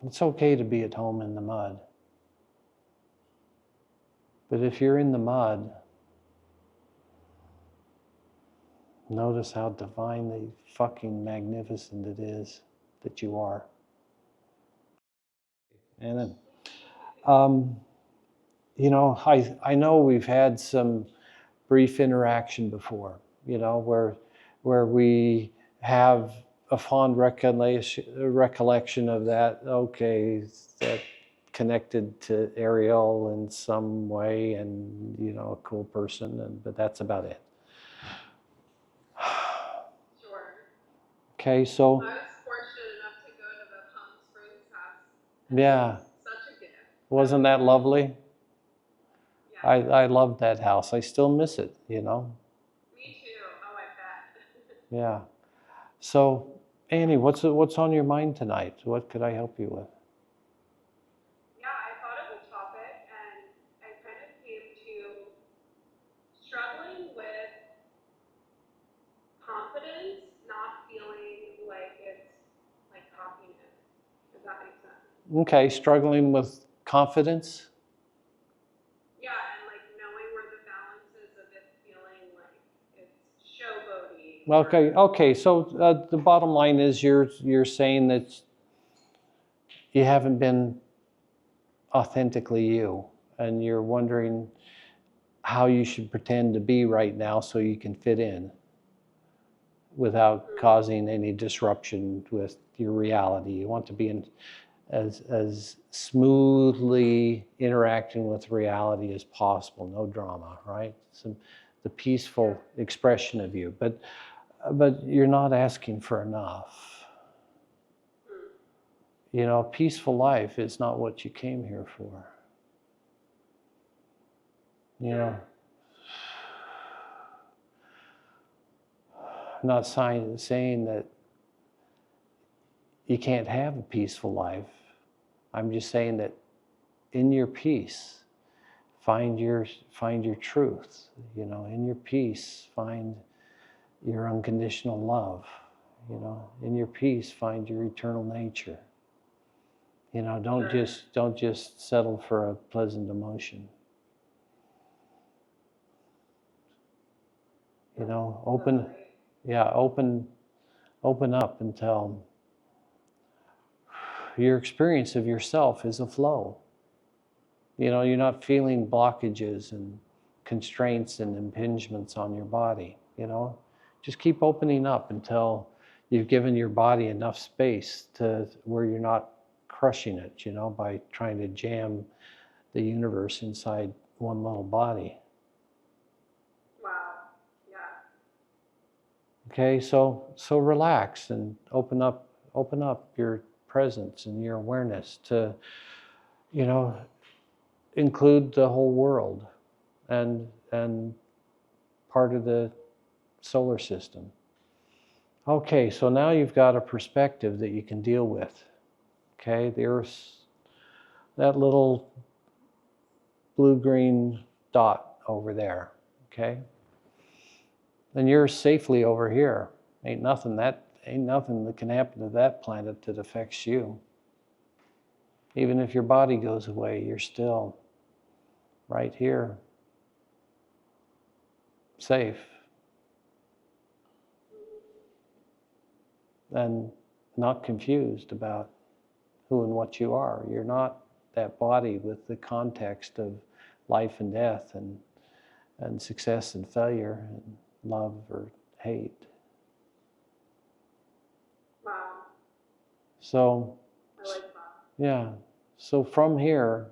It's okay to be at home in the mud. But if you're in the mud, notice how divinely fucking magnificent it is that you are. And then, you know, I know we've had some brief interaction before, you know, where we have a fond recollection of that, okay, that connected to Ariel in some way and, you know, a cool person, but that's about it. Sure. Okay, so. I was fortunate enough to go to the Palm Springs house. Yeah. Such a gift. Wasn't that lovely? Yeah. I love that house. I still miss it, you know. Me too. Oh, I bet. Yeah. So, Annie, what's on your mind tonight? What could I help you with? Yeah, I thought of a topic and I kind of came to struggling with confidence, not feeling like it's like cockiness. Does that make sense? Okay, struggling with confidence? Yeah, and like knowing where the balance is of it feeling like it's showboaty. Okay. So the bottom line is you're saying that you haven't been authentically you, and you're wondering how you should pretend to be right now so you can fit in without causing any disruption with your reality. You want to be in as smoothly interacting with reality as possible, no drama, right? So the peaceful expression of you, but you're not asking for enough. You know, a peaceful life is not what you came here for. You know, I'm not saying that you can't have a peaceful life. I'm just saying that in your peace, find your truth. You know, in your peace, find your unconditional love. You know, in your peace, find your eternal nature. You know, don't just settle for a pleasant emotion. You know, open up until your experience of yourself is a flow. You know, you're not feeling blockages and constraints and impingements on your body, you know. Just keep opening up until you've given your body enough space to where you're not crushing it, you know, by trying to jam the universe inside one little body. Wow. Yeah. Okay, so relax and open up your presence and your awareness to, you know, include the whole world and part of the solar system. Okay, so now you've got a perspective that you can deal with. Okay, the Earth's that little blue-green dot over there. Okay, and you're safely over here. Ain't nothing that can happen to that planet that affects you. Even if your body goes away, you're still right here, safe. And not confused about who and what you are. You're not that body with the context of life and death and success and failure and love or hate. Wow. So, I like that. yeah. So from here,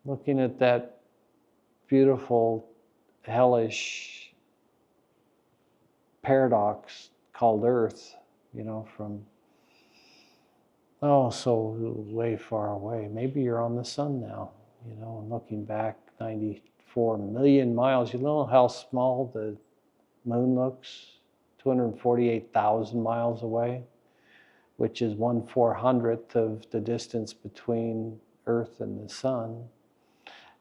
looking at that beautiful, hellish paradox called Earth, you know, from so way far away. Maybe you're on the sun now, you know, and looking back 94 million miles. You know how small the moon looks? 248,000 miles away, which is 1/400th of the distance between Earth and the sun.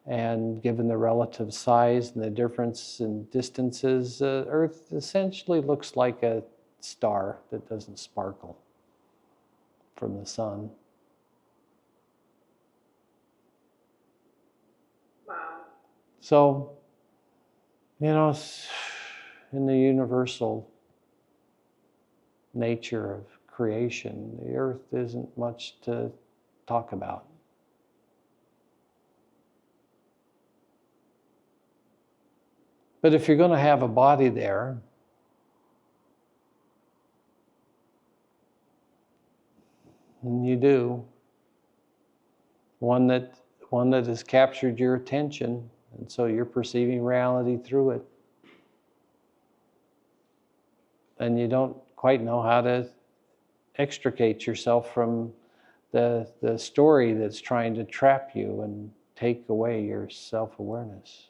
And given the relative size and the difference in distances, Earth essentially looks like a star that doesn't sparkle from the sun. Wow. So, you know, in the universal nature of creation, the earth isn't much to talk about. But if you're going to have a body there, and you do, one that has captured your attention, and so you're perceiving reality through it, and you don't quite know how to extricate yourself from the story that's trying to trap you and take away your self-awareness.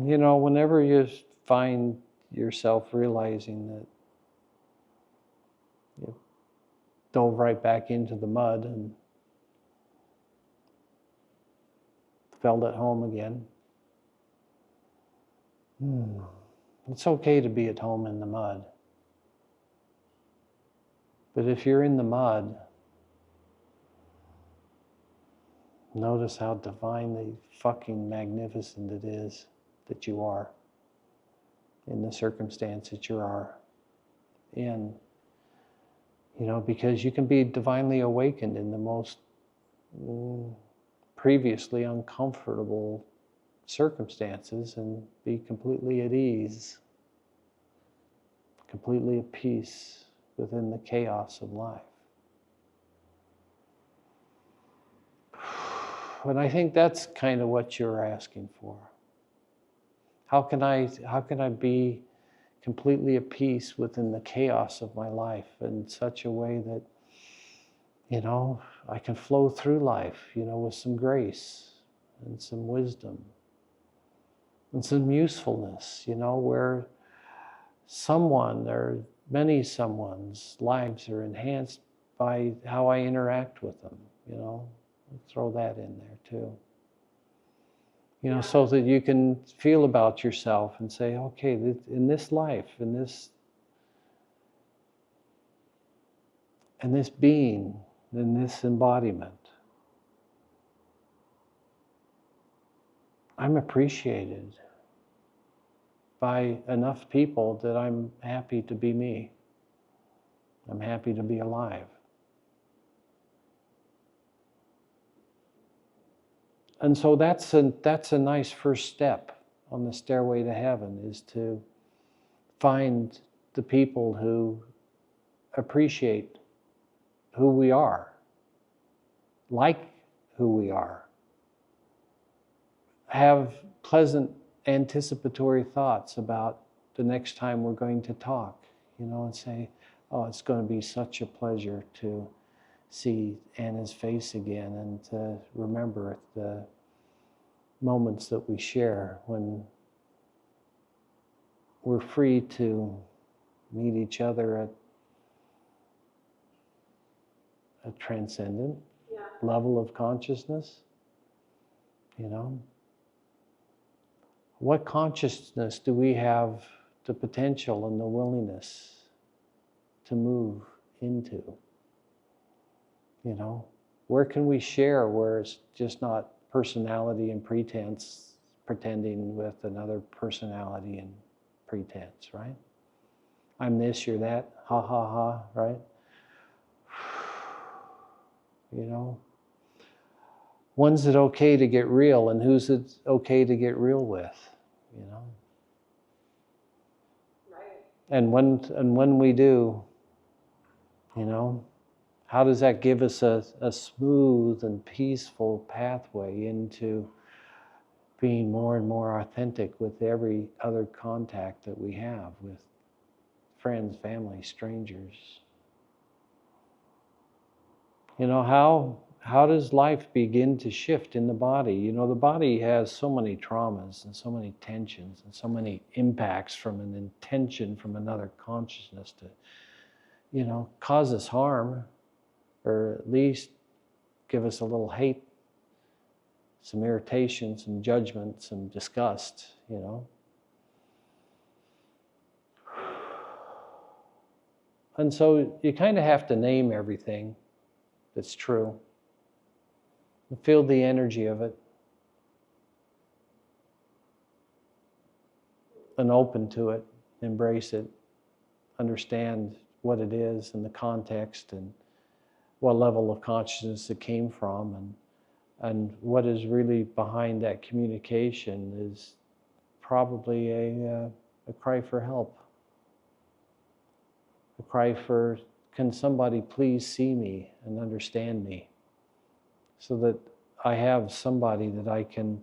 You know, whenever you find yourself realizing that you dove right back into the mud and felt at home again, it's okay to be at home in the mud. But if you're in the mud, notice how divinely fucking magnificent it is that you are in the circumstance that you are in. You know, because you can be divinely awakened in the most previously uncomfortable circumstances and be completely at ease, completely at peace within the chaos of life. And I think that's kind of what you're asking for. How can I be completely at peace within the chaos of my life in such a way that, you know, I can flow through life, you know, with some grace and some wisdom and some usefulness, you know, where someone or many someone's lives are enhanced by how I interact with them, you know. Throw that in there too. You know, so that you can feel about yourself and say, okay, in this life, in this being, in this embodiment, I'm appreciated by enough people that I'm happy to be me. I'm happy to be alive. And so that's a nice first step on the stairway to heaven, is to find the people who appreciate who we are, like who we are, have pleasant anticipatory thoughts about the next time we're going to talk, you know, and say, oh, it's going to be such a pleasure to see Anna's face again and to remember the moments that we share when we're free to meet each other at a transcendent level of consciousness, you know. What consciousness do we have the potential and the willingness to move into? You know, where can we share where it's just not personality and pretense, pretending with another personality and pretense, right? I'm this, you're that, ha ha ha, right? You know, when's it okay to get real and who's it okay to get real with, you know? Right. And when we do, you know, how does that give us a smooth and peaceful pathway into being more and more authentic with every other contact that we have with friends, family, strangers? You know, how does life begin to shift in the body? You know, the body has so many traumas and so many tensions and so many impacts from an intention from another consciousness to, you know, cause us harm, or at least give us a little hate, some irritation, some judgment, some disgust, you know. And so you kind of have to name everything that's true. And feel the energy of it. And open to it, embrace it, understand what it is and the context and what level of consciousness it came from, and what is really behind that communication is probably a cry for help. A cry for, can somebody please see me and understand me, so that I have somebody that I can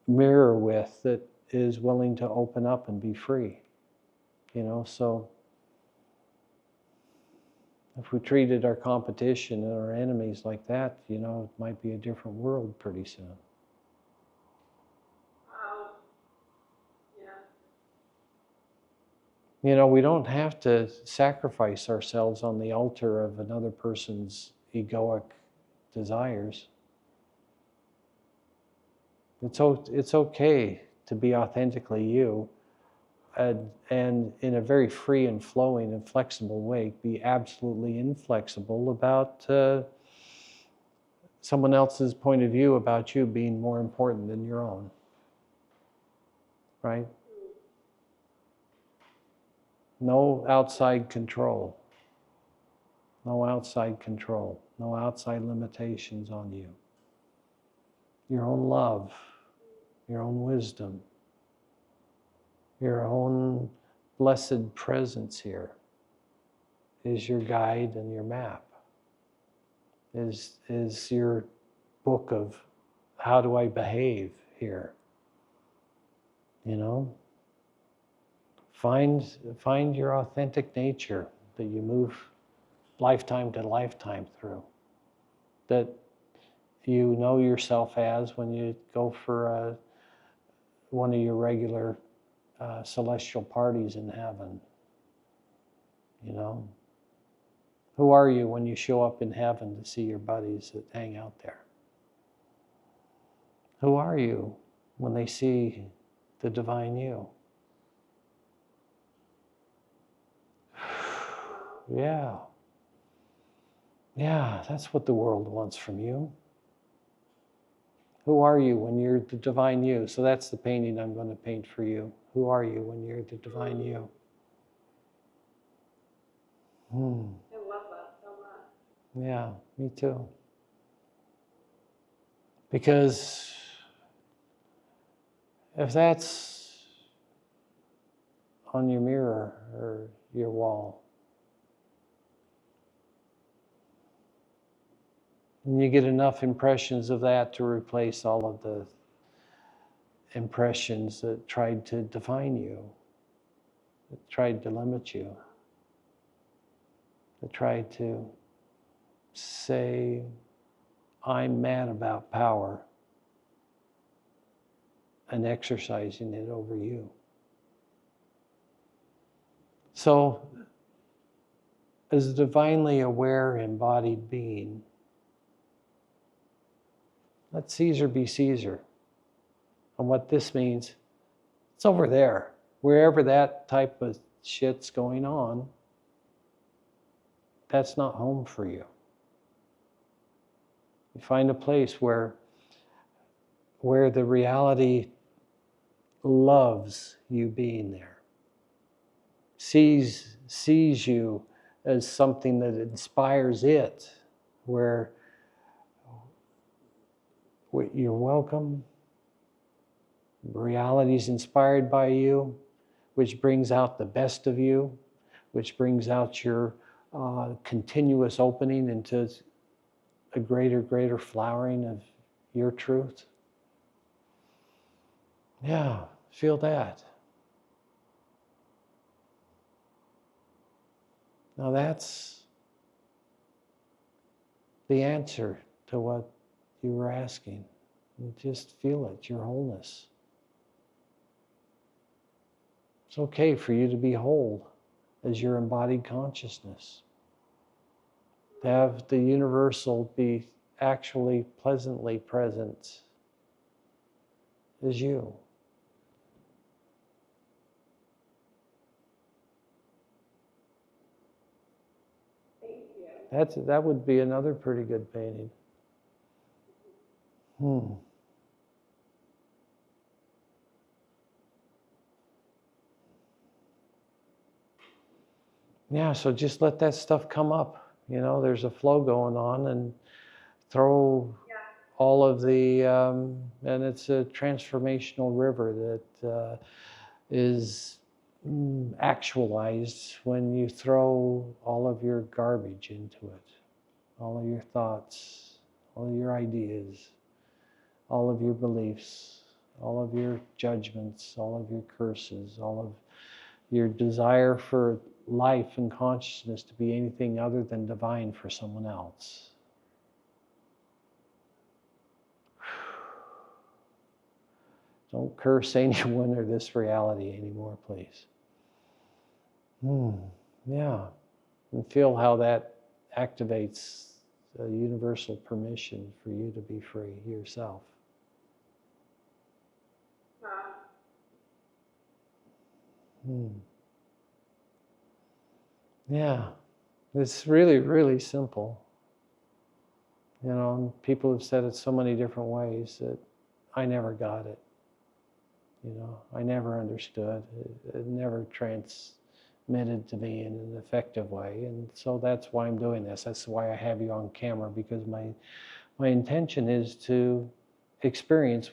mirror with that is willing to open up and be free. You know, so if we treated our competition and our enemies like that, you know, it might be a different world pretty soon. Wow. Yeah. You know, we don't have to sacrifice ourselves on the altar of another person's egoic desires. It's okay to be authentically you, and in a very free and flowing and flexible way, be absolutely inflexible about someone else's point of view about you being more important than your own. Right? No outside control. No outside control. No outside limitations on you. Your own love, your own wisdom, your own blessed presence here is your guide and your map, is your book of how do I behave here, you know? Find your authentic nature that you move lifetime to lifetime through, that you know yourself as when you go for one of your regular celestial parties in heaven. You know, who are you when you show up in heaven to see your buddies that hang out there? Who are you when they see the divine you? Yeah. Yeah, that's what the world wants from you. Who are you when you're the divine you? So that's the painting I'm going to paint for you. Who are you when you're the divine you? I love that so much. Yeah, me too. Because if that's on your mirror or your wall, and you get enough impressions of that to replace all of the impressions that tried to define you, that tried to limit you, that tried to say, I'm mad about power, and exercising it over you. So, as a divinely aware, embodied being, let Caesar be Caesar. And what this means, it's over there. Wherever that type of shit's going on, that's not home for you. You find a place where the reality loves you being there, sees you as something that inspires it, where you're welcome, reality is inspired by you, which brings out the best of you, which brings out your continuous opening into a greater flowering of your truth. Yeah, feel that. Now that's the answer to what you were asking. And just feel it, your wholeness. It's okay for you to be whole as your embodied consciousness. To have the universal be actually pleasantly present is you. Thank you. That would be another pretty good painting. Yeah, so just let that stuff come up. You know, there's a flow going on, and throw all of the, and it's a transformational river that is actualized when you throw all of your garbage into it, all of your thoughts, all of your ideas, all of your beliefs, all of your judgments, all of your curses, all of your desire for life and consciousness to be anything other than divine for someone else. Don't curse anyone or this reality anymore, please. Yeah. And feel how that activates a universal permission for you to be free yourself. Wow. Yeah. It's really, really simple. You know, people have said it so many different ways that I never got it. You know, I never understood. It never transmitted to me in an effective way. And so that's why I'm doing this. That's why I have you on camera, because my intention is to experience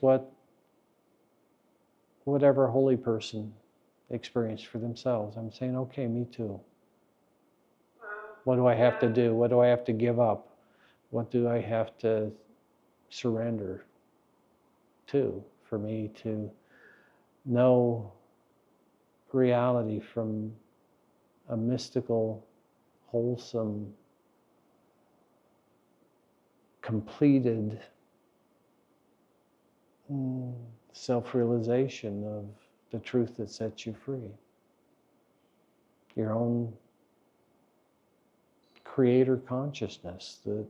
whatever holy person experienced for themselves. I'm saying, okay, me too. Wow. What do I have to do? What do I have to give up? What do I have to surrender to for me to know reality from a mystical, wholesome, completed self-realization of the truth that sets you free. Your own creator consciousness that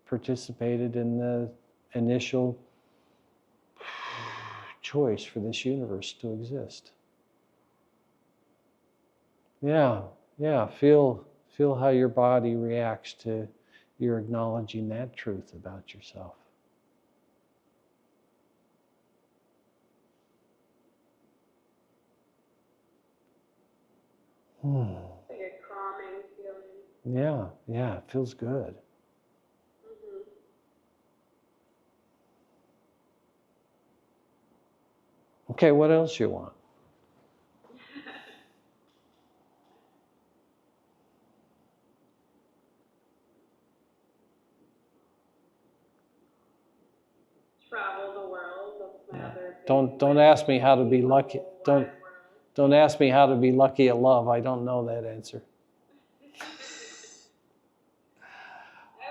participated in the initial choice for this universe to exist. Yeah, feel how your body reacts to your acknowledging that truth about yourself. Like a calming feeling. Yeah, it feels good. Okay, what else you want? Travel the world. That's my other big Don't ask me how to be lucky. Don't ask me how to be lucky at love. I don't know that answer. I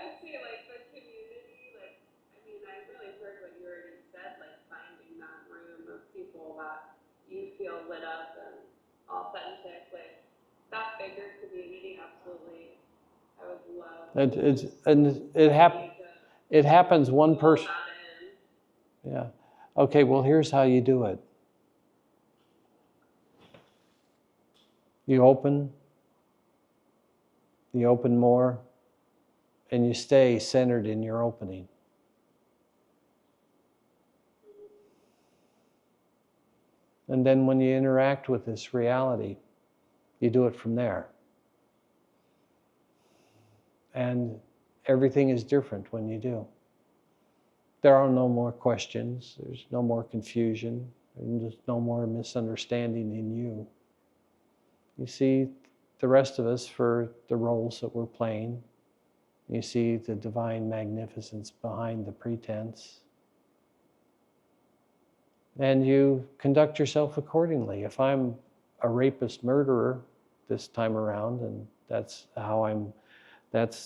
would say like the community, like, I mean, I really heard what you already said, like finding that room of people that you feel lit up and authentic, like that bigger community, absolutely. I would love It happens one person. that in. Yeah. Okay, well, here's how you do it. You open more, and you stay centered in your opening. And then when you interact with this reality, you do it from there. And everything is different when you do. There are no more questions, there's no more confusion, and there's no more misunderstanding in you. You see the rest of us for the roles that we're playing. You see the divine magnificence behind the pretense. And you conduct yourself accordingly. If I'm a rapist murderer this time around, and that's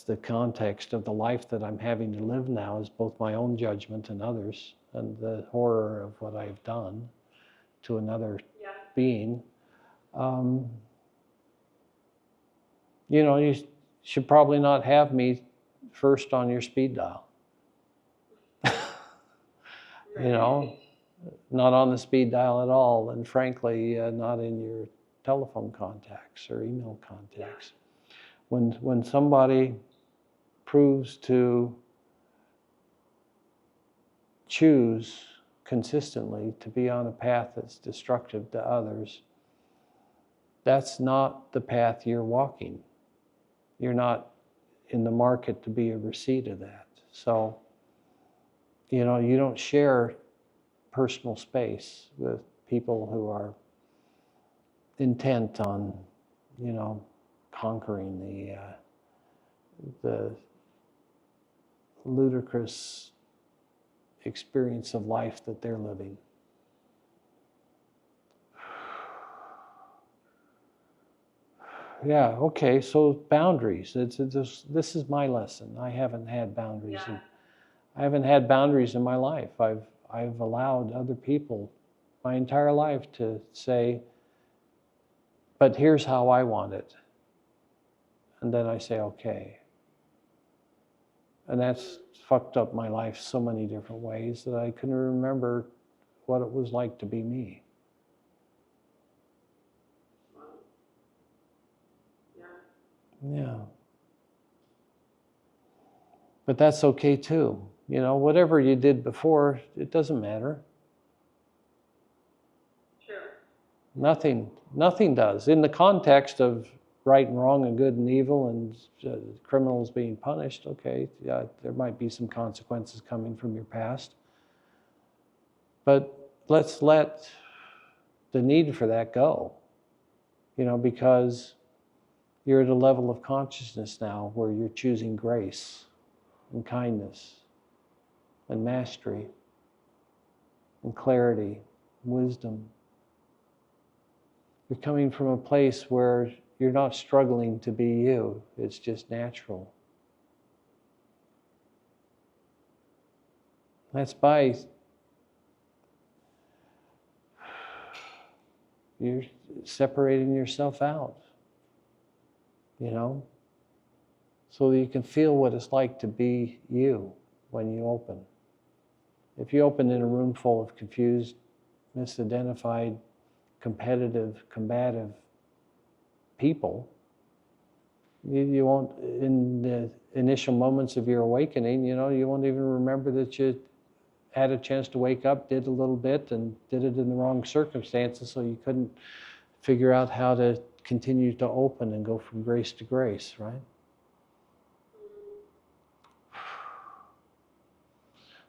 the context of the life that I'm having to live now, is both my own judgment and others, and the horror of what I've done to another being. You know, you should probably not have me first on your speed dial. you know, not on the speed dial at all, and frankly, not in your telephone contacts or email contacts. When somebody proves to choose consistently to be on a path that's destructive to others, that's not the path you're walking. You're not in the market to be a receipt of that. So, you know, you don't share personal space with people who are intent on, you know, conquering the ludicrous experience of life that they're living. Yeah, okay, so boundaries. This is my lesson. I haven't had boundaries. Yeah. I haven't had boundaries in my life. I've allowed other people my entire life to say, but here's how I want it. And then I say, okay. And that's fucked up my life so many different ways that I couldn't remember what it was like to be me. Yeah. But that's okay too. You know, whatever you did before, it doesn't matter. Sure. Nothing does. In the context of right and wrong and good and evil and criminals being punished, okay, yeah, there might be some consequences coming from your past. But let's let the need for that go. You know, because you're at a level of consciousness now where you're choosing grace and kindness and mastery and clarity, wisdom. You're coming from a place where you're not struggling to be you. It's just natural. That's by you're separating yourself out, you know, so that you can feel what it's like to be you when you open. If you open in a room full of confused, misidentified, competitive, combative people, you won't, in the initial moments of your awakening, you know, you won't even remember that you had a chance to wake up, did a little bit, and did it in the wrong circumstances, so you couldn't figure out how to continue to open and go from grace to grace, right?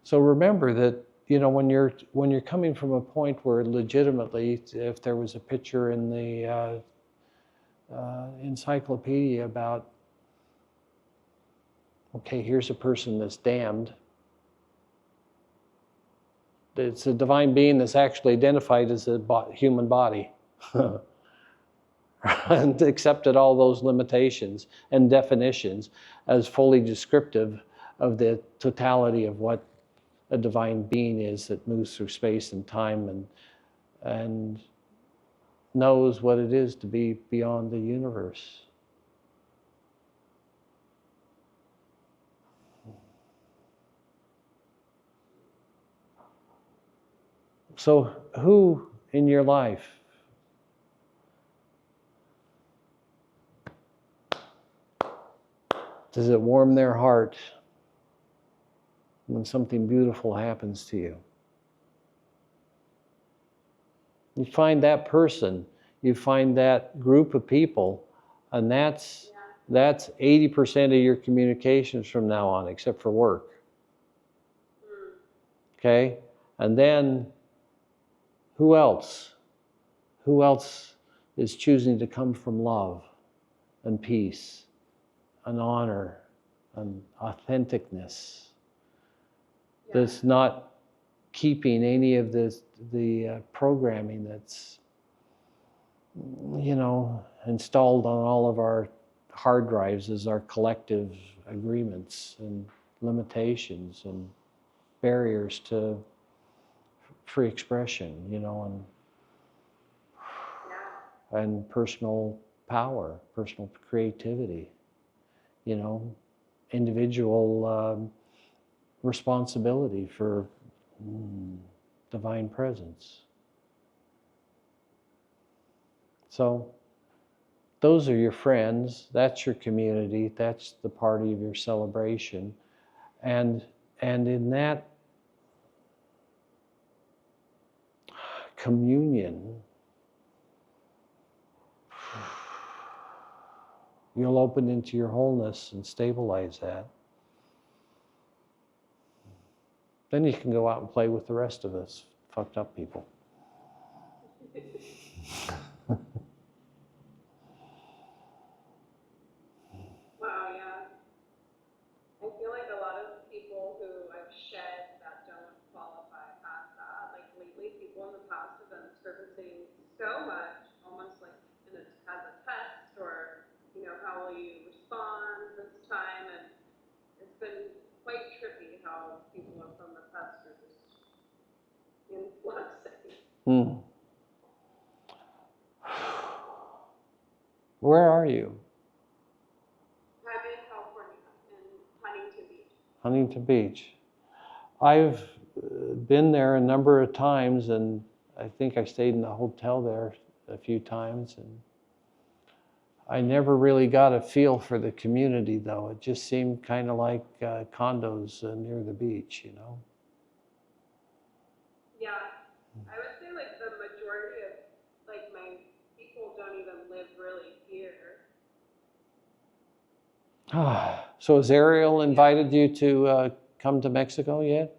So remember that, you know, when you're coming from a point where legitimately, if there was a picture in the encyclopedia about, okay, here's a person that's damned. It's a divine being that's actually identified as a human body and accepted all those limitations and definitions as fully descriptive of the totality of what a divine being is that moves through space and time and knows what it is to be beyond the universe. So who in your life does it warm their heart when something beautiful happens to you? You find that person, you find that group of people, and that's 80% of your communications from now on, except for work. Okay? And then who else? Who else is choosing to come from love and peace and honor and authenticness? That's not keeping any of the programming that's, you know, installed on all of our hard drives as our collective agreements and limitations and barriers to free expression, you know, and personal power, personal creativity, you know, individual responsibility for Divine presence. So those are your friends, that's your community, that's the party of your celebration. And in that communion, you'll open into your wholeness and stabilize that. Then you can go out and play with the rest of us fucked up people. Wow, yeah. I feel like a lot of people who I've shed that don't qualify past that, like lately people in the past have been surfacing so much, almost like as a test, or, you know, how will you respond this time, and it's been quite trippy how people from the past are just influxing. Where are you? I'm in California, in Huntington Beach. Huntington Beach. I've been there a number of times, and I think I stayed in a hotel there a few times, and I never really got a feel for the community, though. It just seemed kind of like condos near the beach, you know? Yeah, I would say like the majority of like my people don't even live really here. So has Ariel invited you to come to Mexico yet?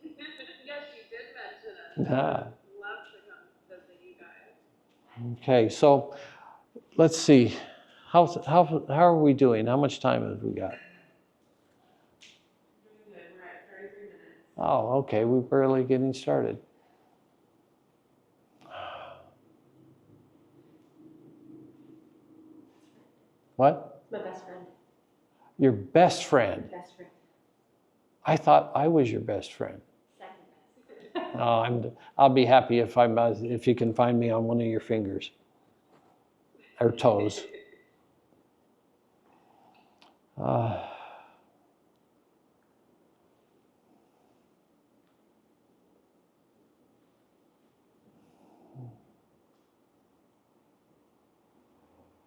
Yes, you did mention it. I would love to come visit you guys. Okay, so let's see. How are we doing? How much time have we got? Doing good. We're at 33 minutes. Oh, okay. We're barely getting started. What? My best friend. Your best friend? Best friend. I thought I was your best friend. Second best. No, I'll be happy if you can find me on one of your fingers or toes.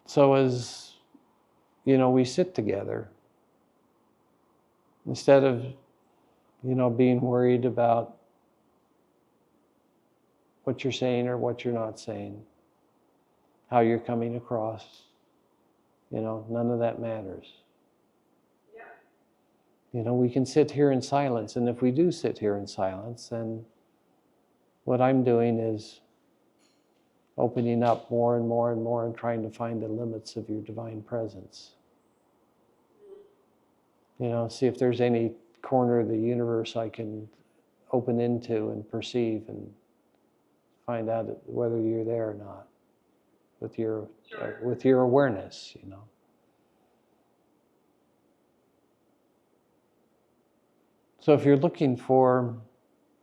So as you know, we sit together, instead of being worried about what you're saying or what you're not saying, how you're coming across, none of that matters. Yeah. We can sit here in silence, and if we do sit here in silence, then what I'm doing is opening up more and more and more and trying to find the limits of your divine presence. See if there's any corner of the universe I can open into and perceive and find out whether you're there or not with your awareness, So if you're looking for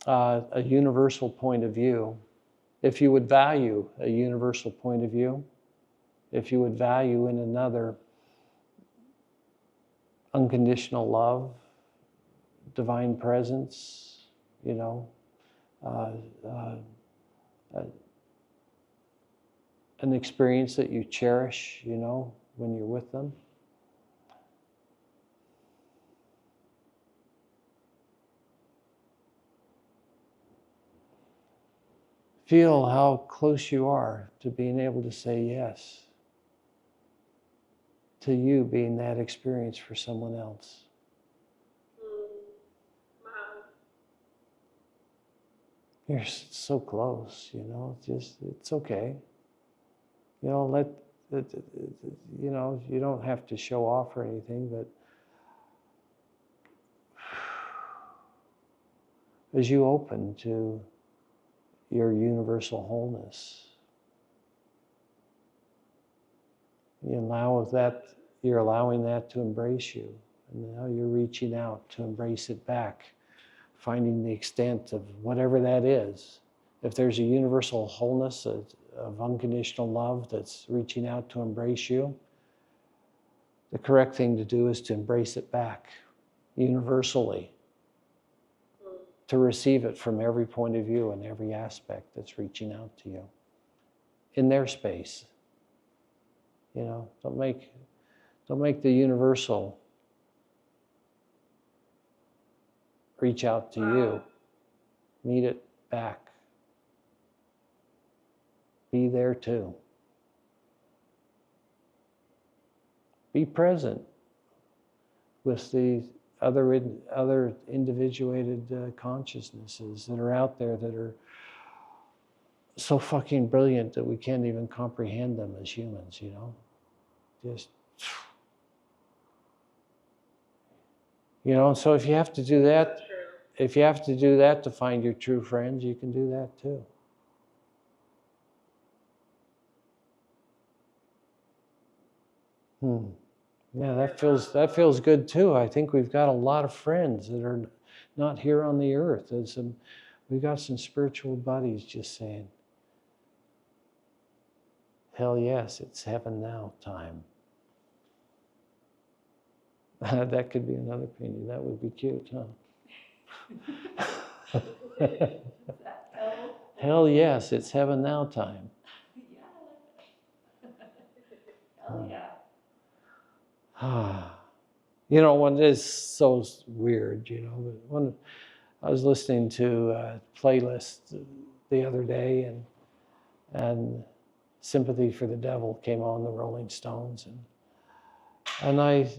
a universal point of view, if you would value a universal point of view, if you would value in another unconditional love, divine presence, an experience that you cherish, when you're with them. Feel how close you are to being able to say yes to you being that experience for someone else. Wow. You're so close, it's okay. You don't have to show off or anything, but as you open to your universal wholeness, you're allowing that to embrace you. And now you're reaching out to embrace it back, finding the extent of whatever that is. If there's a universal wholeness of unconditional love that's reaching out to embrace you, the correct thing to do is to embrace it back universally. to receive it from every point of view and every aspect that's reaching out to you in their space. You know, don't make the universal reach out to you. Meet it back. Be there too. Be present with the other individuated consciousnesses that are out there that are so fucking brilliant that we can't even comprehend them as humans, you know? Just, you know, so if you have to do that, if you have to do that to find your true friends, you can do that too. Yeah, that feels good too. I think we've got a lot of friends that are not here on the earth. We've got some spiritual buddies just saying, hell yes, it's heaven now time. That could be another painting. That would be cute, huh? Hell yes, it's heaven now time. Hell yeah. You know, one is so weird, you know, but when I was listening to a playlist the other day and Sympathy for the Devil came on, the Rolling Stones, and I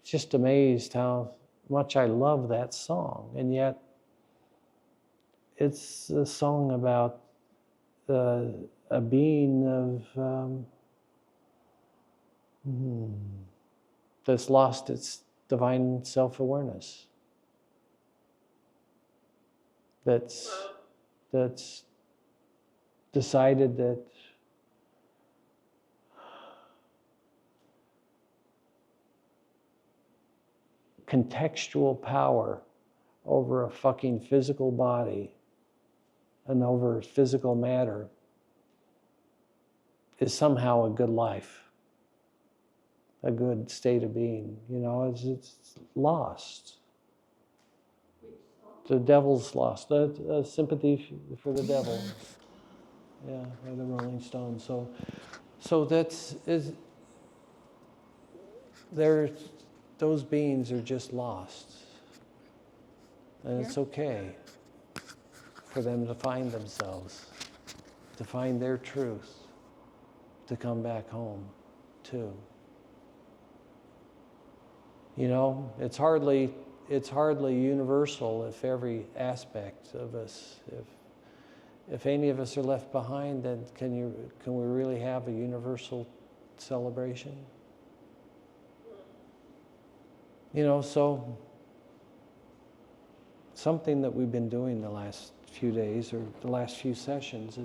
just amazed how much I love that song, and yet it's a song about a being of that's lost its divine self-awareness. That's decided that contextual power over a fucking physical body and over physical matter is somehow a good life. A good state of being, you know, it's lost. The devil's lost. Sympathy for the Devil. Yeah, by the Rolling Stones. So those beings are just lost, and it's okay for them to find themselves, to find their truth, to come back home, too. You know, it's hardly universal if every aspect of us, if any of us are left behind, then can we really have a universal celebration? You know, so something that we've been doing the last few days or the last few sessions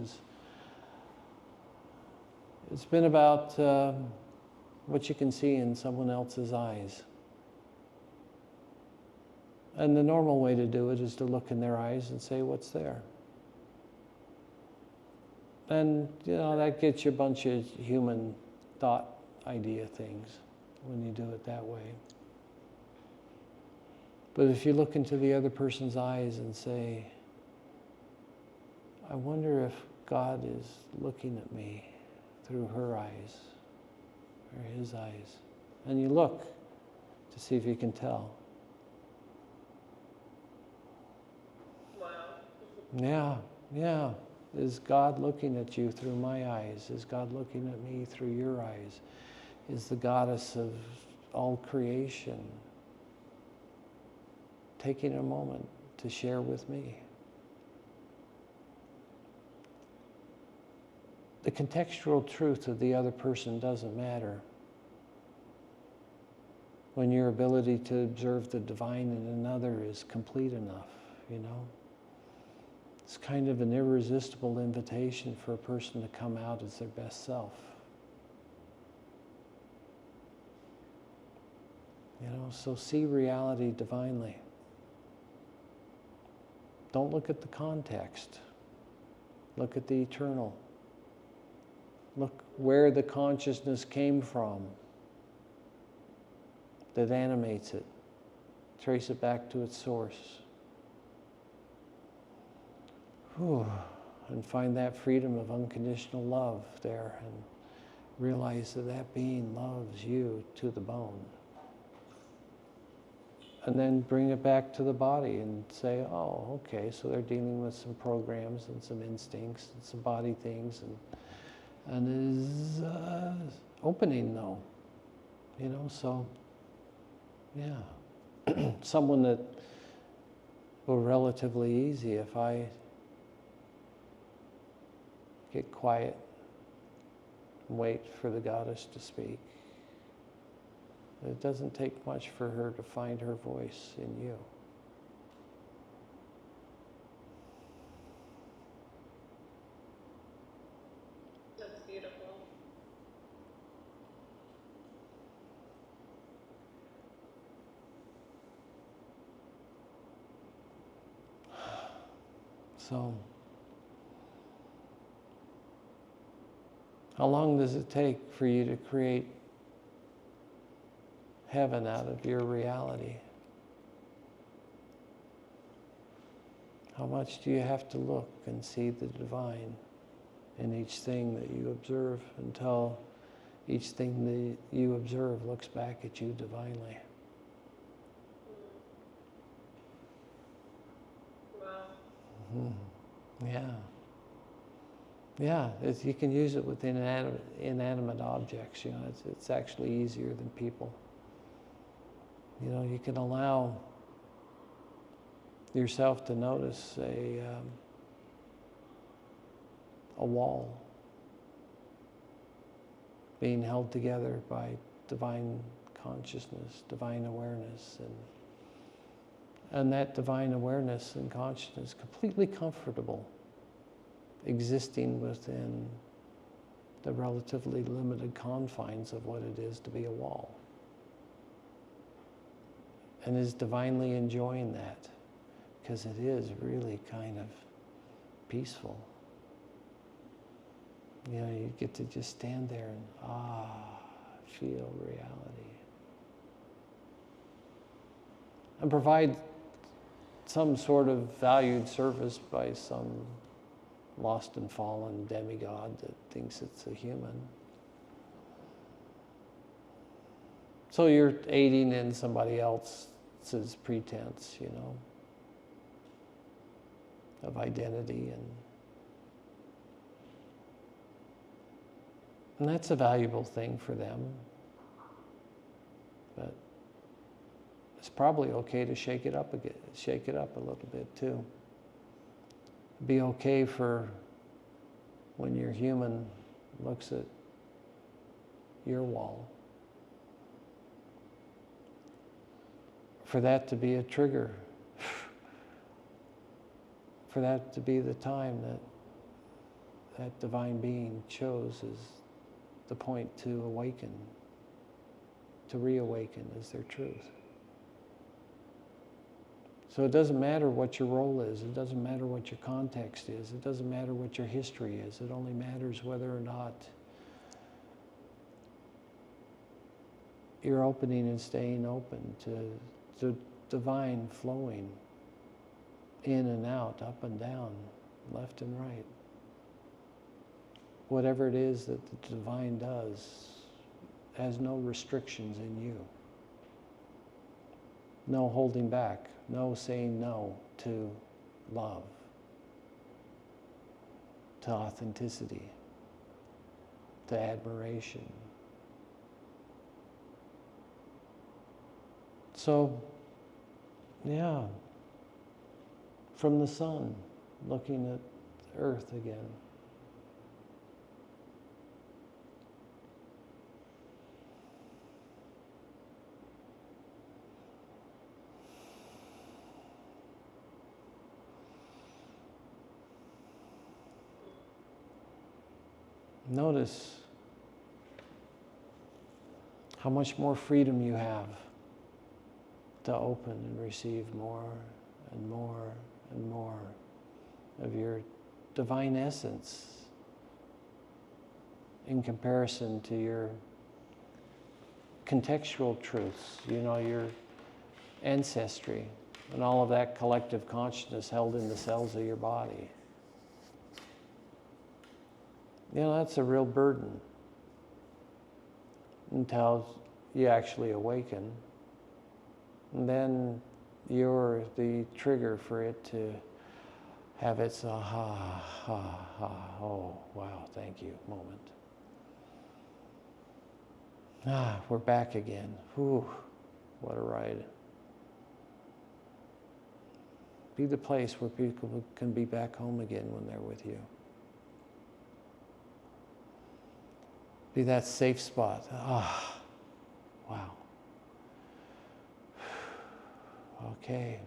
it's been about what you can see in someone else's eyes. And the normal way to do it is to look in their eyes and say, what's there? And, you know, that gets you a bunch of human thought idea things when you do it that way. But if you look into the other person's eyes and say, I wonder if God is looking at me through her eyes or his eyes. And you look to see if you can tell. Yeah. Is God looking at you through my eyes? Is God looking at me through your eyes? Is the goddess of all creation taking a moment to share with me? The contextual truth of the other person doesn't matter when your ability to observe the divine in another is complete enough, you know? It's kind of an irresistible invitation for a person to come out as their best self. You know, so see reality divinely. Don't look at the context. Look at the eternal. Look where the consciousness came from that animates it. Trace it back to its source. Whew, and find that freedom of unconditional love there, and realize that that being loves you to the bone. And then bring it back to the body and say, oh, okay, so they're dealing with some programs and some instincts and some body things, and is opening though, you know, so yeah. Someone that will relatively easy if I get quiet and wait for the goddess to speak. It doesn't take much for her to find her voice in you. That's beautiful. So, how long does it take for you to create heaven out of your reality? How much do you have to look and see the divine in each thing that you observe until each thing that you observe looks back at you divinely? Wow. Mm-hmm. Yeah. Yeah, you can use it with inanimate objects. You know, it's actually easier than people. You know, you can allow yourself to notice a wall being held together by divine consciousness, divine awareness, and that divine awareness and consciousness completely comfortable existing within the relatively limited confines of what it is to be a wall, and is divinely enjoying that, because it is really kind of peaceful. You know, you get to just stand there and feel reality. And provide some sort of valued service by some lost and fallen demigod that thinks it's a human. So you're aiding in somebody else's pretense, you know, of identity, and that's a valuable thing for them. But it's probably okay to shake it up a little bit too. Be okay for when your human looks at your wall, for that to be a trigger, for that to be the time that divine being chose as the point to awaken, to reawaken as their truth. So it doesn't matter what your role is, it doesn't matter what your context is, it doesn't matter what your history is, it only matters whether or not you're opening and staying open to divine flowing in and out, up and down, left and right. Whatever it is that the divine does has no restrictions in you. No holding back, no saying no to love, to authenticity, to admiration. So, yeah, from the sun, looking at Earth again. Notice how much more freedom you have to open and receive more and more and more of your divine essence in comparison to your contextual truths, you know, your ancestry and all of that collective consciousness held in the cells of your body. You know, that's a real burden until you actually awaken. And then you're the trigger for it to have its aha, ha, ha, oh, wow, thank you moment. We're back again. Whew, what a ride. Be the place where people can be back home again when they're with you. Be that safe spot. Wow. Okay,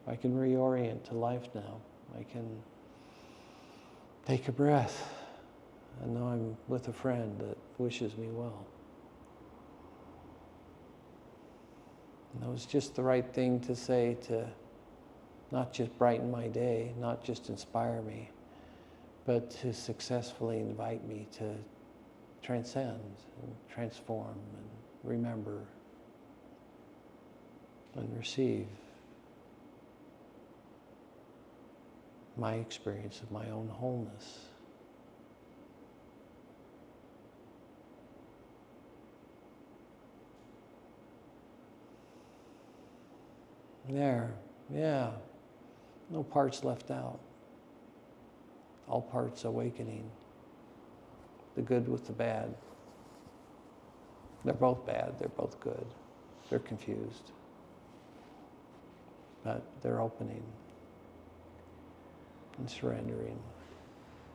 I can reorient to life now. I can take a breath and know I'm with a friend that wishes me well. And that was just the right thing to say to not just brighten my day, not just inspire me, but to successfully invite me to transcend and transform and remember and receive my experience of my own wholeness. There, yeah, no parts left out. All parts awakening. The good with the bad. They're both bad, they're both good. They're confused. But they're opening and surrendering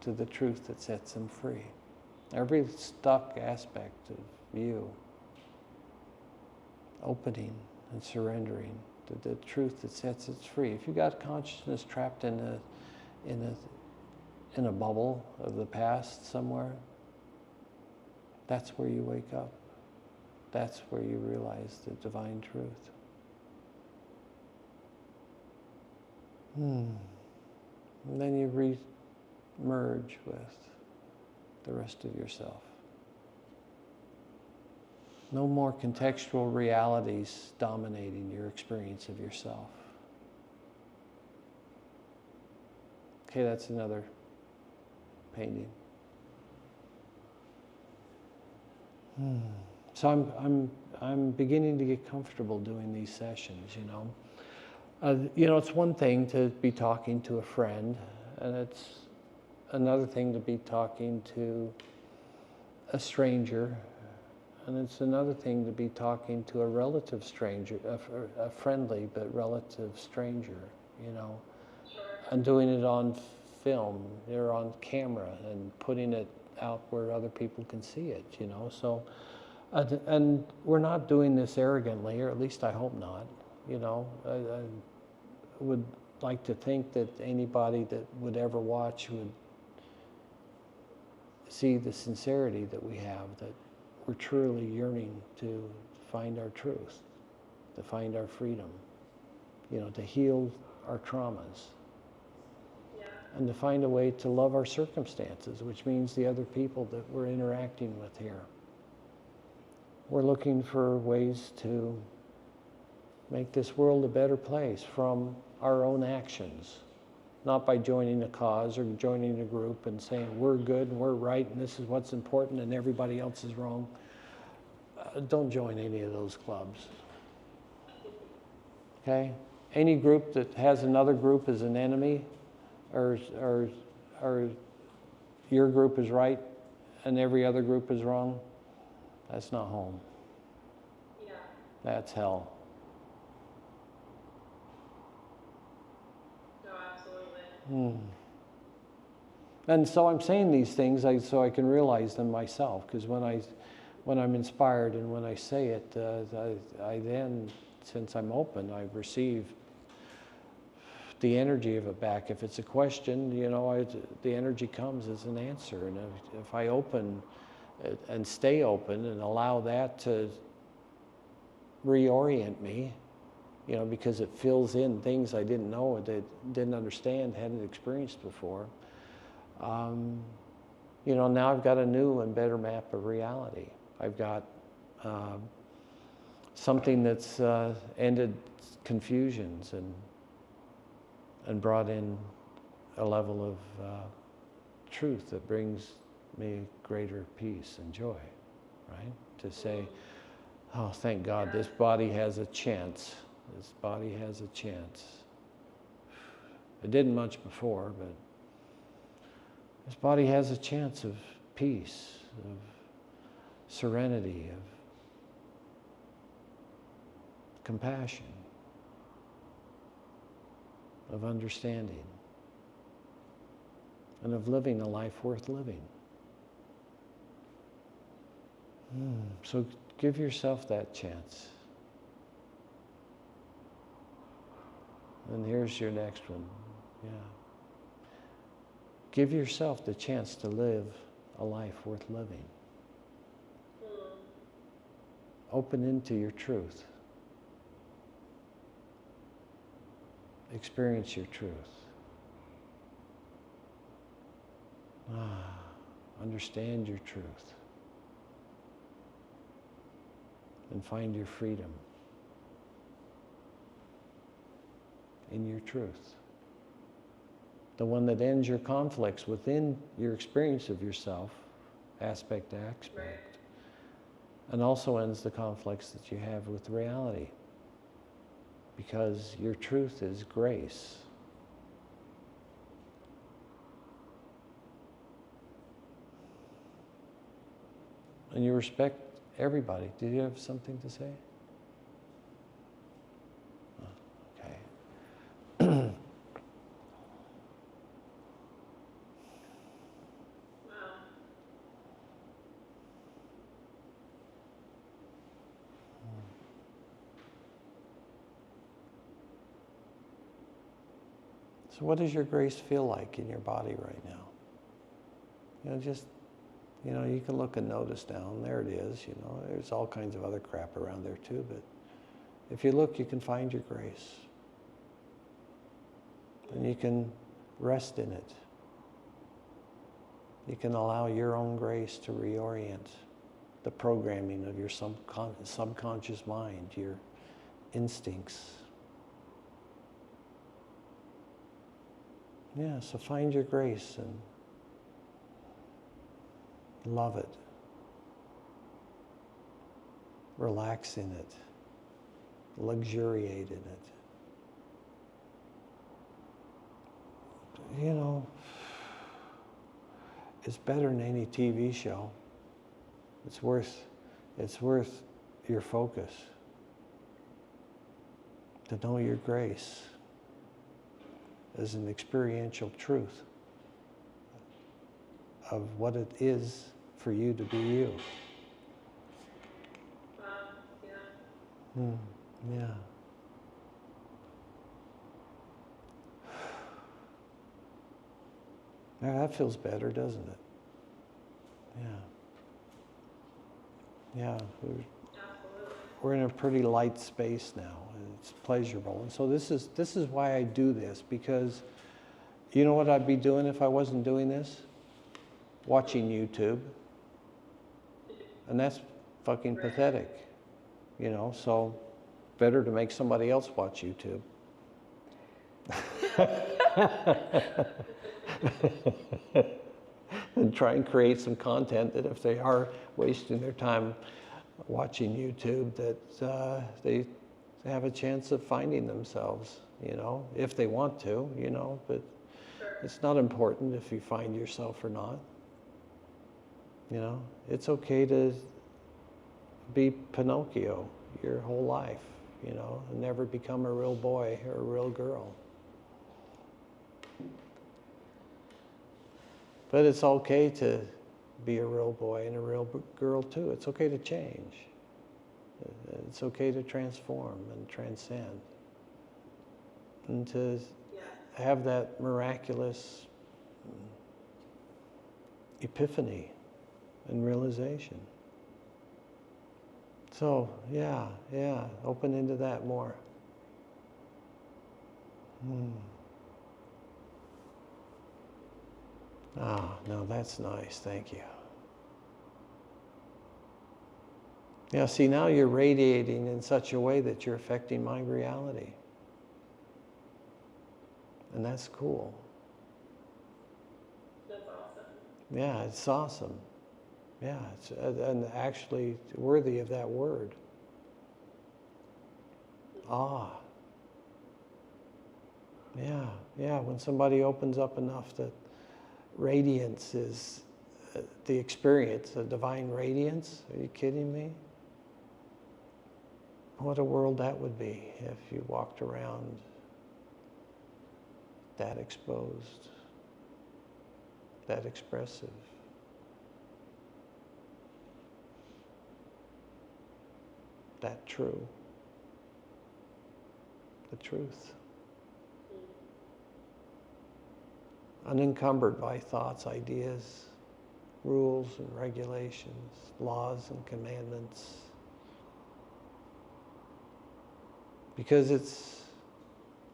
to the truth that sets them free. Every stuck aspect of you, opening and surrendering to the truth that sets it free. If you got consciousness trapped in a bubble of the past somewhere, that's where you wake up. That's where you realize the divine truth. And then you re-merge with the rest of yourself. No more contextual realities dominating your experience of yourself. Okay, that's another painting. So I'm beginning to get comfortable doing these sessions, you know. It's one thing to be talking to a friend, and it's another thing to be talking to a stranger, and it's another thing to be talking to a relative stranger, a friendly but relative stranger, you know, and doing it on film or on camera and putting it out where other people can see it, you know. So, and we're not doing this arrogantly, or at least I hope not, you know. I would like to think that anybody that would ever watch would see the sincerity that we have, that we're truly yearning to find our truth, to find our freedom, you know, to heal our traumas, and to find a way to love our circumstances, which means the other people that we're interacting with here. We're looking for ways to make this world a better place from our own actions, not by joining a cause or joining a group and saying we're good and we're right and this is what's important and everybody else is wrong. Don't join any of those clubs. Okay? Any group that has another group as an enemy, or your group is right and every other group is wrong, that's not home. Yeah. That's hell. No, absolutely. And so I'm saying these things so I can realize them myself, because when I'm inspired and when I say it, I then, since I'm open, I receive the energy of it back. If it's a question, you know, the energy comes as an answer. And if I open and stay open and allow that to reorient me, you know, because it fills in things I didn't know, didn't understand, hadn't experienced before, you know, now I've got a new and better map of reality. I've got something that's ended confusions and brought in a level of truth that brings me greater peace and joy, right? To say, oh, thank God, this body has a chance. This body has a chance. It didn't much before, but this body has a chance of peace, of serenity, of compassion, of understanding, and of living a life worth living. So give yourself that chance. And here's your next one. Yeah. Give yourself the chance to live a life worth living. Open into your truth. Experience your truth. Understand your truth. And find your freedom in your truth. The one that ends your conflicts within your experience of yourself, aspect to aspect, and also ends the conflicts that you have with reality. Because your truth is grace. And you respect everybody. Do you have something to say? Okay. So what does your grace feel like in your body right now? You can look and notice down. There it is, There's all kinds of other crap around there too, but if you look, you can find your grace. And you can rest in it. You can allow your own grace to reorient the programming of your subconscious mind, your instincts. Yeah, so find your grace and love it. Relax in it. Luxuriate in it. It's better than any TV show. It's worth your focus. To know your grace as an experiential truth of what it is for you to be you. Yeah. Now that feels better, doesn't it? Yeah. We're in a pretty light space now, and it's pleasurable. And so this is why I do this, because you know what I'd be doing if I wasn't doing this? Watching YouTube. And that's fucking pathetic. So better to make somebody else watch YouTube. And try and create some content that if they are wasting their time watching YouTube, that they have a chance of finding themselves, if they want to, but it's not important if you find yourself or not. It's okay to be Pinocchio your whole life, and never become a real boy or a real girl. But it's okay to be a real boy and a real girl too. It's okay to change. It's okay to transform and transcend. And to have that miraculous epiphany and realization. So, yeah, open into that more. No, that's nice. Thank you. Yeah, see, now you're radiating in such a way that you're affecting my reality. And that's cool. That's awesome. Yeah, it's awesome. Yeah, it's and actually worthy of that word. Ah. Yeah, yeah. When somebody opens up enough that radiance is the experience, a divine radiance. Are you kidding me? What a world that would be if you walked around that exposed, that expressive. That true. The truth. Unencumbered by thoughts, ideas, rules and regulations, laws and commandments. Because it's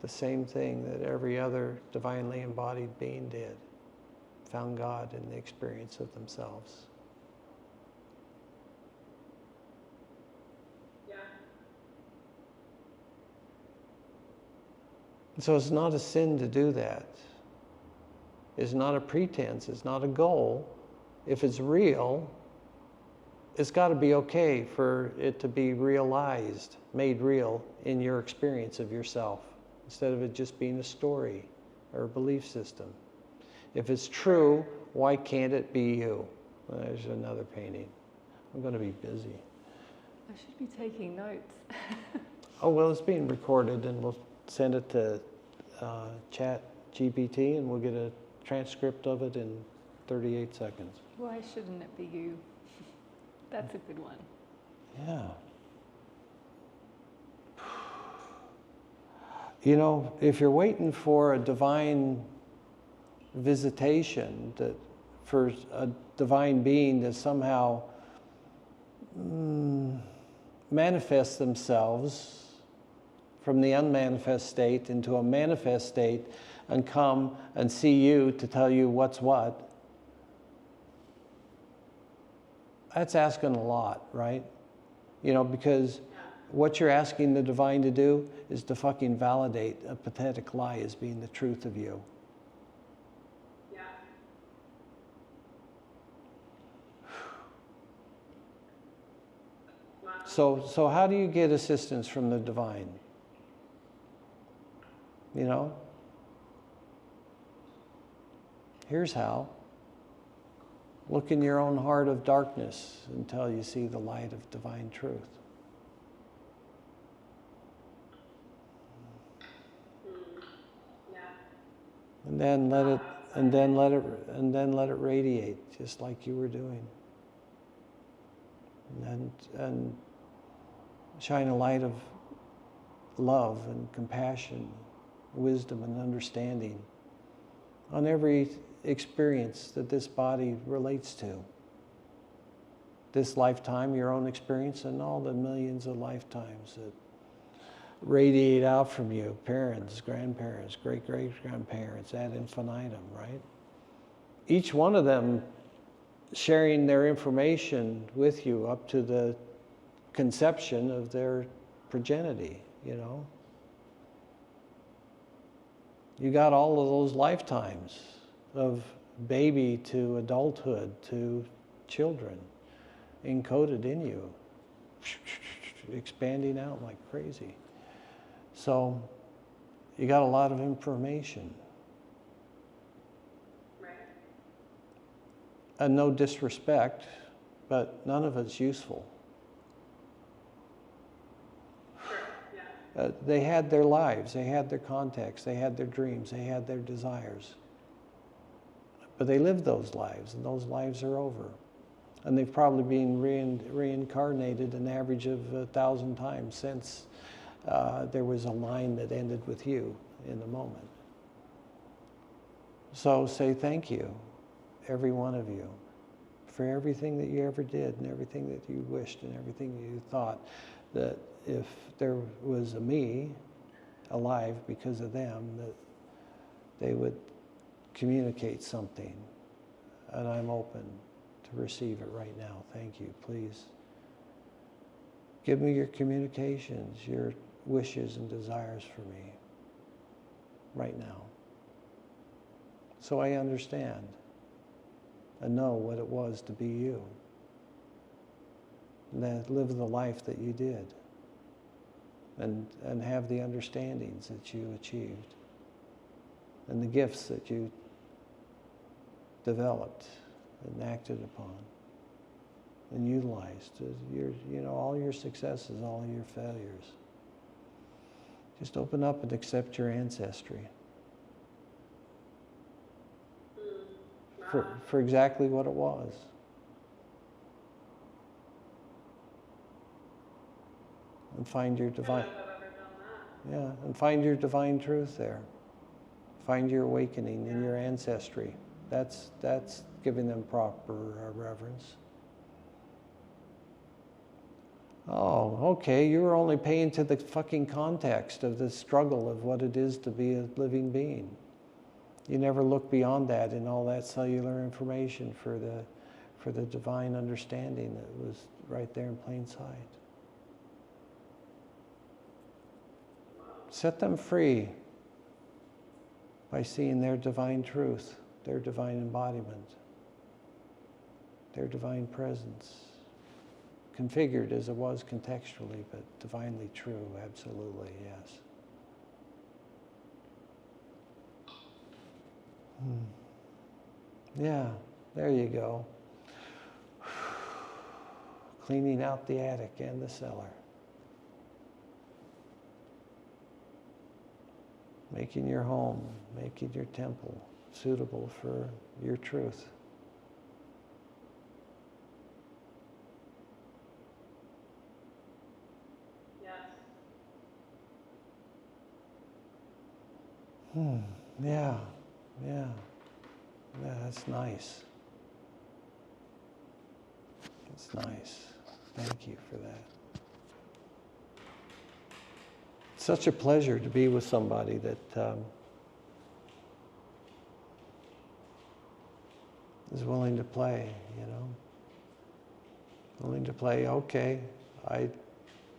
the same thing that every other divinely embodied being did. Found God in the experience of themselves. Yeah. So it's not a sin to do that. It's not a pretense. It's not a goal. If it's real, it's got to be okay for it to be realized, made real in your experience of yourself, instead of it just being a story or a belief system. If it's true, why can't it be you? Well, there's another painting. I'm going to be busy. I should be taking notes. Oh, well, it's being recorded, and we'll send it to Chat GPT, and we'll get a transcript of it in 38 seconds. Why shouldn't it be you? That's a good one. Yeah. You know, if you're waiting for a divine visitation, that for a divine being to somehow manifest themselves from the unmanifest state into a manifest state and come and see you to tell you what's what, that's asking a lot, right? You know, because what you're asking the divine to do is to fucking validate a pathetic lie as being the truth of you. Yeah. Wow. So how do you get assistance from the divine? You know? Here's how. Look in your own heart of darkness until you see the light of divine truth. Yeah. And then let it radiate, just like you were doing. And shine a light of love and compassion, wisdom and understanding on every experience that this body relates to. This lifetime, your own experience, and all the millions of lifetimes that radiate out from you, parents, grandparents, great-great-grandparents, ad infinitum, right? Each one of them sharing their information with you up to the conception of their progeny, you know? You got all of those lifetimes of baby to adulthood to children encoded in you, expanding out like crazy. So you got a lot of information. Right. And no disrespect, but none of it's useful. Sure. Yeah. They had their lives, they had their context, they had their dreams, they had their desires. But they lived those lives, and those lives are over. And they've probably been reincarnated an average of 1,000 times since there was a line that ended with you in the moment. So say thank you, every one of you, for everything that you ever did and everything that you wished and everything you thought, that if there was a me alive because of them, that they would communicate something. And I'm open to receive it right now. Thank you, please. Give me your communications, your wishes and desires for me right now, so I understand. and know what it was to be you. And then live the life that you did. And have the understandings that you achieved. And the gifts that you developed and acted upon and utilized. All your successes, all your failures. Just open up and accept your ancestry. For exactly what it was. And find your divine. Yeah, and find your divine truth there. Find your awakening in your ancestry. That's giving them proper reverence. Oh, okay, you were only paying to the fucking context of the struggle of what it is to be a living being. You never look beyond that in all that cellular information for the divine understanding that was right there in plain sight. Set them free by seeing their divine truth, their divine embodiment, their divine presence, configured as it was contextually, but divinely true, absolutely, yes. Yeah, there you go. Cleaning out the attic and the cellar. Making your home, making your temple suitable for your truth. Yes. Yeah, yeah. Yeah, that's nice. That's nice. Thank you for that. It's such a pleasure to be with somebody that is willing to play, Willing to play, okay, I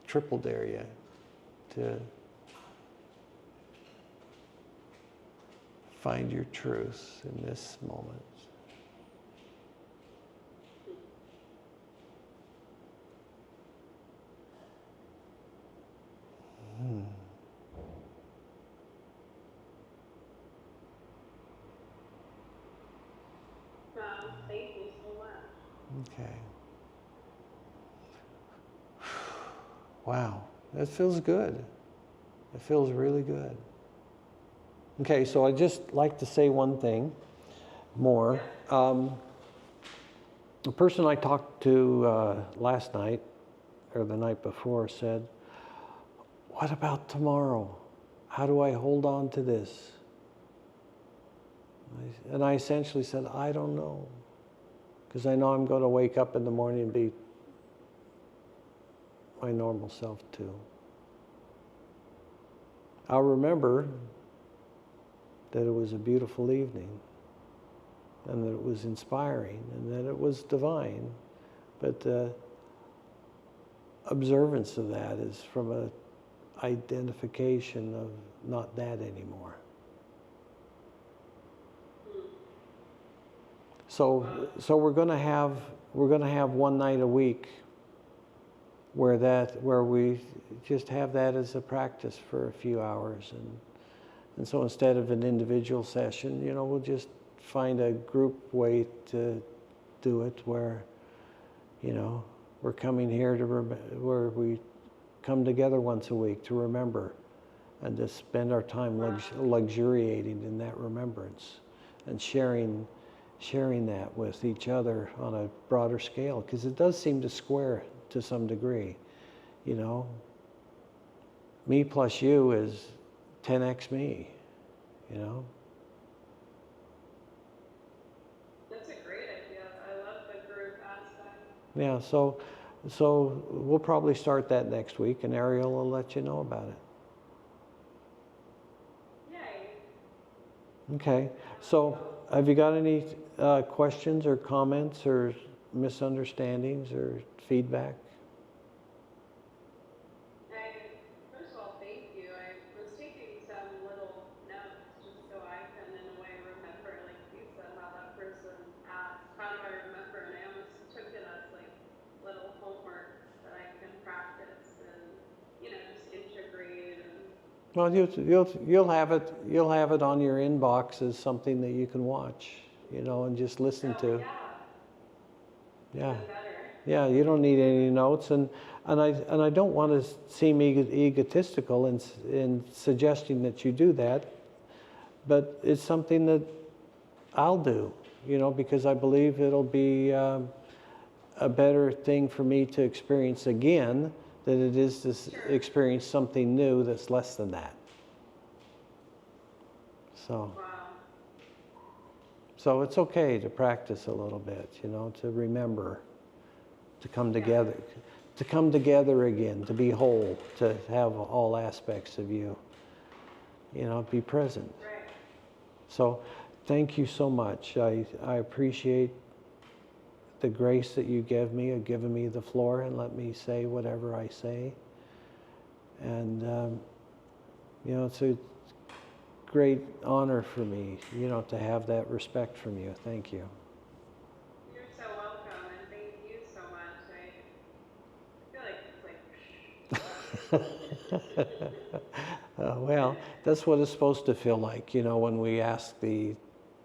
triple dare you to find your truth in this moment. Thank you so much. Okay. Wow, that feels good. It feels really good. Okay, so I'd just like to say one thing more. The person I talked to last night, or the night before, said, "What about tomorrow? How do I hold on to this?" And I essentially said, I don't know. Because I know I'm going to wake up in the morning and be my normal self too. I'll remember that it was a beautiful evening, and that it was inspiring, and that it was divine. But the observance of that is from an identification of not that anymore. So we're going to have one night a week where we just have that as a practice for a few hours, and so instead of an individual session, we'll just find a group way to do it where, we're coming here where we come together once a week to remember and to spend our time luxuriating in that remembrance and sharing that with each other on a broader scale, because it does seem to square to some degree. Me plus you is 10x me, That's a great idea. I love the group aspect. Yeah, so we'll probably start that next week, and Ariel will let you know about it. Yay. Okay, so have you got any questions or comments or misunderstandings or feedback? First of all, thank you. I was taking some little notes just so I can, in a way, remember, like you said, how that person asked, how Well, you'll have it on your inbox as something that you can watch, you know, and just listen to. Yeah. Yeah, you don't need any notes, and I don't want to seem egotistical in suggesting that you do that, but it's something that I'll do, you know, because I believe it'll be a better thing for me to experience again than it is to experience something new that's less than that. So it's okay to practice a little bit, you know, to remember, to come together again, to be whole, to have all aspects of you, you know, be present. So thank you so much. I appreciate the grace that you give me, of giving me the floor and let me say whatever I say. And, you know, it's a great honor for me, you know, to have that respect from you. Thank you. You're so welcome, and thank you so much. I feel like it's like... Well, that's what it's supposed to feel like, you know, when we ask the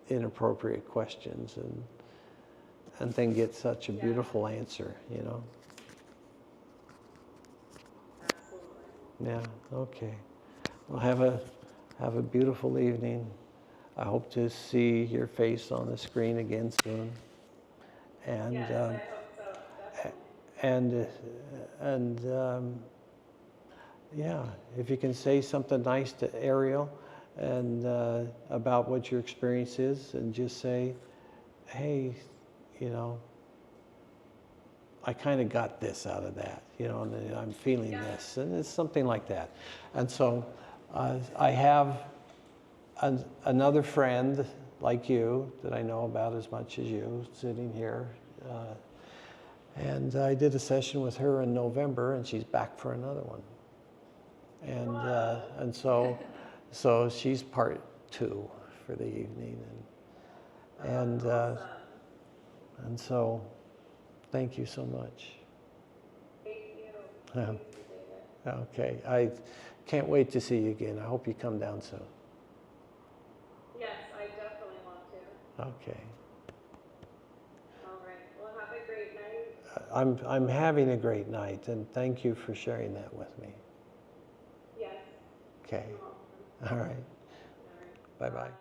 inappropriate questions and then get such a beautiful answer, you know. Absolutely. Yeah, okay. Well, have a beautiful evening. I hope to see your face on the screen again soon. And Yes, I hope so, definitely. and yeah, if you can say something nice to Ariel and about what your experience is, and just say, hey, you know, I kind of got this out of that, you know, and I'm feeling this, and it's something like that. And so I have another friend like you that I know about as much as you sitting here. And I did a session with her in November, and she's back for another one. And so she's part 2 for the evening, and so thank you so much. Thank you. Thank you, David. Okay, I can't wait to see you again. I hope you come down soon. Yes, I definitely want to. Okay. All right. Well, have a great night. I'm having a great night, and thank you for sharing that with me. Yes. Okay. You're welcome. All right. All right. Bye-bye.